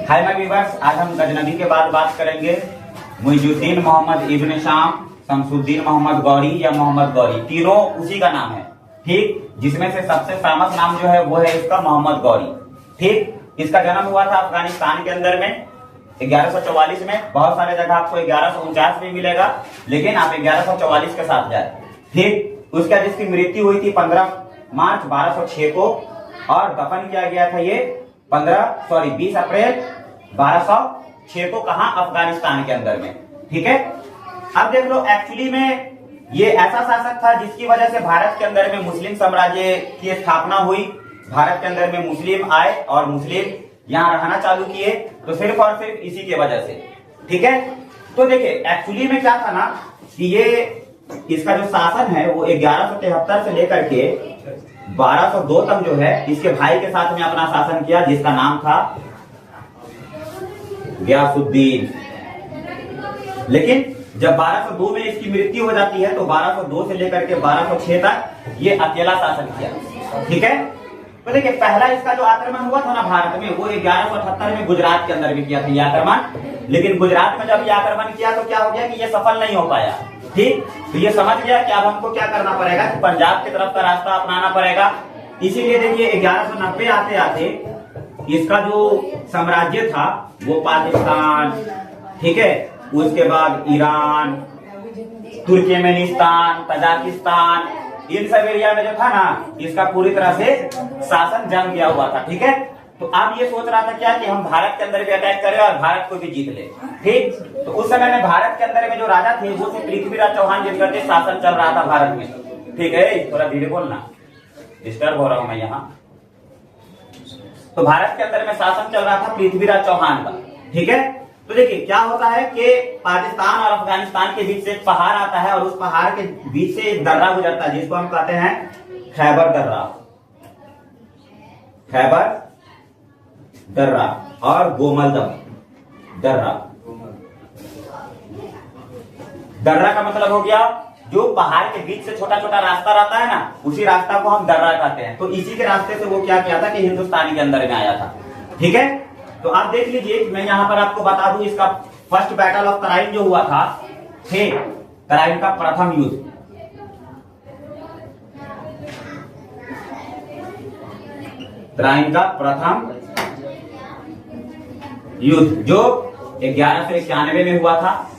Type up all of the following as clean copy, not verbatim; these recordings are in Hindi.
हाय माय व्यूअर्स, आज हम गजनबी के बाद बात करेंगे मुइजुद्दीन मोहम्मद इब्न शाम, शमसुद्दीन मोहम्मद गौरी या मोहम्मद गौरी, तीनों उसी का नाम है। ठीक, जिसमें से सबसे फेमस नाम जो है वो है इसका मोहम्मद गौरी। ठीक, इसका जन्म हुआ था अफगानिस्तान के अंदर में 1144 में। बहुत सारे जगह आपको 1149 में मिलेगा, लेकिन आप 1144 के साथ जाए। ठीक, उसके बाद इसकी मृत्यु हुई थी 15 मार्च 1206 को, और दफन किया गया था ये 20 अप्रैल 1206 को, कहा अफगानिस्तान के अंदर में। ठीक है, अब देख लो, एक्चुअली में ये ऐसा शासक था जिसकी वजह से भारत के अंदर में मुस्लिम साम्राज्य की स्थापना हुई। भारत के अंदर में मुस्लिम आए और मुस्लिम यहाँ रहना चालू किए, तो सिर्फ और सिर्फ इसी की वजह से। ठीक है, तो देखिए एक्चुअली में क्या था ना कि ये इसका जो शासन है वो 1173 से लेकर के 1202 तक जो है इसके भाई के साथ में अपना शासन किया, जिसका नाम था गयासुद्दीन। लेकिन जब 1202 में इसकी मृत्यु हो जाती है तो 1202 से लेकर के 1206 तक ये अकेला शासन किया। ठीक है, तो देखिए पहला इसका जो आक्रमण हुआ था ना भारत में, वो 1178 में गुजरात के अंदर भी किया था ये आक्रमण। लेकिन गुजरात में जब ये आक्रमण किया तो क्या हो गया कि ये सफल नहीं हो पाया। ठीक, तो ये समझ गया कि अब हमको क्या करना पड़ेगा कि पंजाब की तरफ का रास्ता अपनाना पड़ेगा। इसीलिए देखिए 1190 आते आते इसका जो साम्राज्य था वो पाकिस्तान, ठीक है, उसके बाद ईरान, तुर्कमेनिस्तान, तजाकिस्तान, इन सब एरिया में जो था ना इसका पूरी तरह से शासन जम गया हुआ था। ठीक है, तो अब ये सोच रहा था क्या कि हम भारत के अंदर भी अटैक करें और भारत को भी जीत ले। ठीक, तो उस समय में भारत के अंदर में जो राजा थे वो थे पृथ्वीराज चौहान, जिनका शासन चल रहा था भारत में। ठीक है, थोड़ा धीरे बोलना, डिस्टर्ब हो रहा हूं मैं यहाँ। तो भारत के अंदर में शासन चल रहा था पृथ्वीराज चौहान का। ठीक है, तो देखिए क्या होता है कि पाकिस्तान और अफगानिस्तान के बीच से एक पहाड़ आता है और उस पहाड़ के बीच से एक दर्रा गुजरता है जिसको हम कहते हैं खैबर दर्रा। खैबर दर्रा और गोमलदम दर्रा। दर्रा का मतलब हो गया जो पहाड़ के बीच से छोटा छोटा रास्ता रहता है ना, उसी रास्ता को हम दर्रा कहते हैं। तो इसी के रास्ते से वो क्या किया था कि हिंदुस्तानी के अंदर में आया था। ठीक है, तो आप देख लीजिए, मैं यहाँ पर आपको बता दूं इसका फर्स्ट बैटल ऑफ तराइन जो हुआ था, ठीक, तराइन का प्रथम युद्ध। तराइन का प्रथम युद्ध जो 1191 में हुआ था,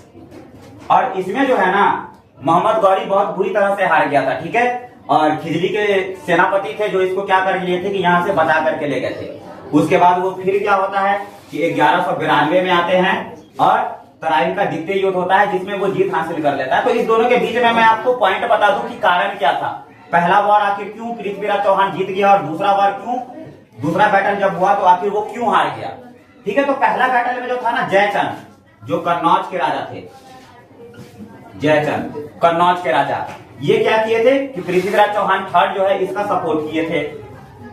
और इसमें जो है ना मोहम्मद गौरी बहुत बुरी तरह से हार गया था। ठीक है, और खिजली के सेनापति थे जो इसको क्या कर लिए थे कि यहाँ से बचा करके ले गए थे। उसके बाद वो फिर क्या होता है कि 1192 में आते हैं और तराइन का द्वितीय युद्ध होता है जिसमें वो जीत हासिल कर लेता है। तो इस दोनों के बीच में मैं आपको पॉइंट बता दूं कि कारण क्या था। पहला वार आखिर क्यों पृथ्वीराज चौहान जीत गया, और दूसरा वार क्यों, दूसरा बैटल जब हुआ तो आखिर वो क्यों हार गया। ठीक है, तो पहला बैटल में जो था ना जयचंद, जो कन्नौज के राजा थे, जयचंद कन्नौज के राजा, ये क्या किए थे कि पृथ्वीराज चौहान थर्ड जो है इसका सपोर्ट किए थे।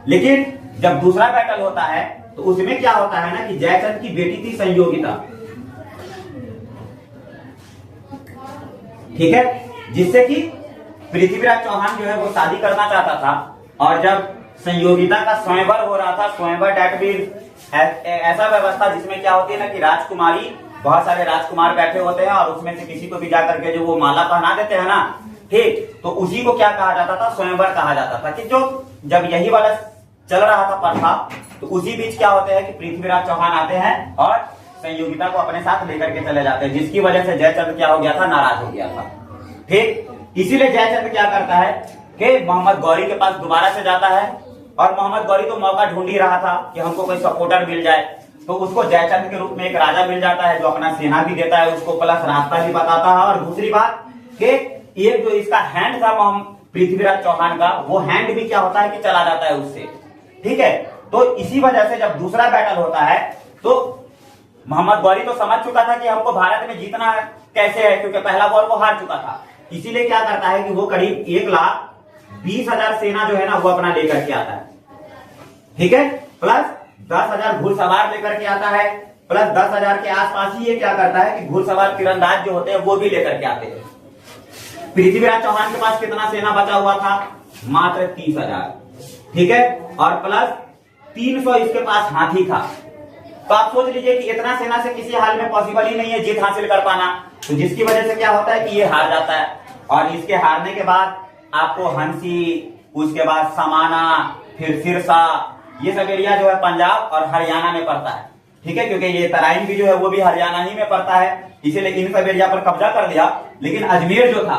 लेकिन जब दूसरा बैटल होता है तो उसमें क्या होता है ना कि जयचंद की बेटी थी संयोगिता। ठीक है, जिससे कि पृथ्वीराज चौहान जो है वो शादी करना चाहता था, और जब संयोगिता का स्वयंवर हो रहा था, स्वयंवर डेट भी ऐसा व्यवस्था जिसमें क्या होती है ना कि राजकुमारी, बहुत सारे राजकुमार बैठे होते हैं और उसमें से किसी को भी जाकर के जो वो माला पहना देते हैं ना, ठीक, तो उसी को क्या कहा जाता था, स्वयंवर कहा जाता था। कि जो जब यही वाला चल रहा था प्रथा, तो उसी बीच क्या होते हैं कि पृथ्वीराज चौहान आते हैं और संयोगिता को अपने साथ लेकर के चले जाते हैं, जिसकी वजह से जयचंद क्या हो गया था, नाराज हो गया था। ठीक, इसीलिए जयचंद क्या करता है कि मोहम्मद गौरी के पास दोबारा से जाता है, और मोहम्मद गौरी तो मौका ढूंढ ही रहा था कि हमको कोई सपोर्टर मिल जाए। तो उसको जयचंद के रूप में एक राजा मिल जाता है जो अपना सेना भी देता है उसको, प्लस रास्ता भी बताता है। और दूसरी बात कि एक जो इसका हैंड था पृथ्वीराज चौहान का, वो हैंड भी क्या होता है कि चला जाता है उससे। ठीक है, तो इसी वजह से जब दूसरा बैटल होता है तो मोहम्मद गौरी तो समझ चुका था कि हमको भारत में जीतना कैसे है, क्योंकि पहला वॉर वो हार चुका था। इसीलिए क्या करता है कि वो करीब 1,20,000 सेना जो है ना वो अपना लेकर के आता है। ठीक है, प्लस 10,000 घुड़सवार लेकर के आता है, प्लस 10,000 के आसपास ही ये क्या करता है कि घुड़सवार तीरंदाज जो होते हैं वो भी लेकर के आते हैं। पृथ्वीराज चौहान के पास कितना सेना बचा हुआ था, मात्र 30,000। ठीक है, और प्लस 300 इसके पास हाथी था। तो आप सोच लीजिए कि इतना सेना से किसी हाल में पॉसिबल ही नहीं है जीत हासिल कर पाना, तो जिसकी वजह से क्या होता है कि ये हार जाता है। और इसके हारने के बाद आपको हंसी, उसके बाद समाना, फिर सिरसा, ये सब एरिया जो है पंजाब और हरियाणा में पड़ता है, ठीक है, क्योंकि ये तराइन भी जो है वो भी हरियाणा ही में पड़ता है, इसीलिए इन सब एरिया पर कब्जा कर लिया। लेकिन अजमेर जो था,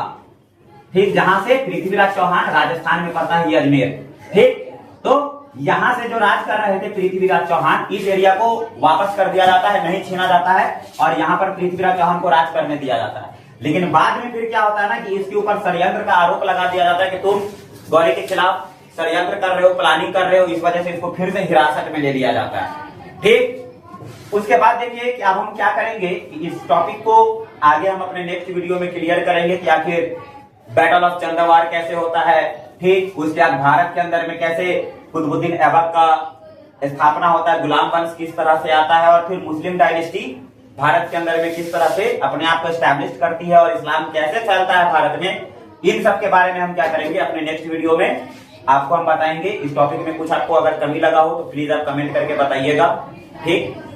ठीक, जहां से पृथ्वीराज चौहान, राजस्थान में पड़ता है ये अजमेर, ठीक, तो यहां से जो राज कर रहे थे पृथ्वीराज चौहान, इस एरिया को वापस कर दिया जाता है, नहीं छीना जाता है और यहाँ पर पृथ्वीराज चौहान को राज करने दिया जाता है। लेकिन बाद में फिर क्या होता है ना कि इसके ऊपर षड्यंत्र का आरोप लगा दिया जाता है कि तुम गौरी के खिलाफ षड्यंत्र कर रहे हो, प्लानिंग कर रहे हो, इस वजह से इसको फिर से हिरासत में ले लिया जाता है, ठीक। उसके बाद देखिए कि अब हम क्या करेंगे कि इस टॉपिक को आगे हम अपने नेक्स्ट वीडियो में क्लियर करेंगे कि आखिर बैटल ऑफ चंद्रवार कैसे होता है, ठीक, उसके बाद भारत के अंदर में कैसे कुतुबुद्दीन ऐबक का स्थापना होता है, गुलाम वंश किस तरह से आता है और फिर मुस्लिम डायनेस्टी भारत के अंदर में किस तरह से अपने आप को एस्टैब्लिश करती है और इस्लाम कैसे फैलता है भारत में, इन सब के बारे में हम क्या करेंगे अपने नेक्स्ट वीडियो में आपको हम बताएंगे। इस टॉपिक में कुछ आपको अगर कमी लगा हो तो प्लीज आप कमेंट करके बताइएगा, ठीक।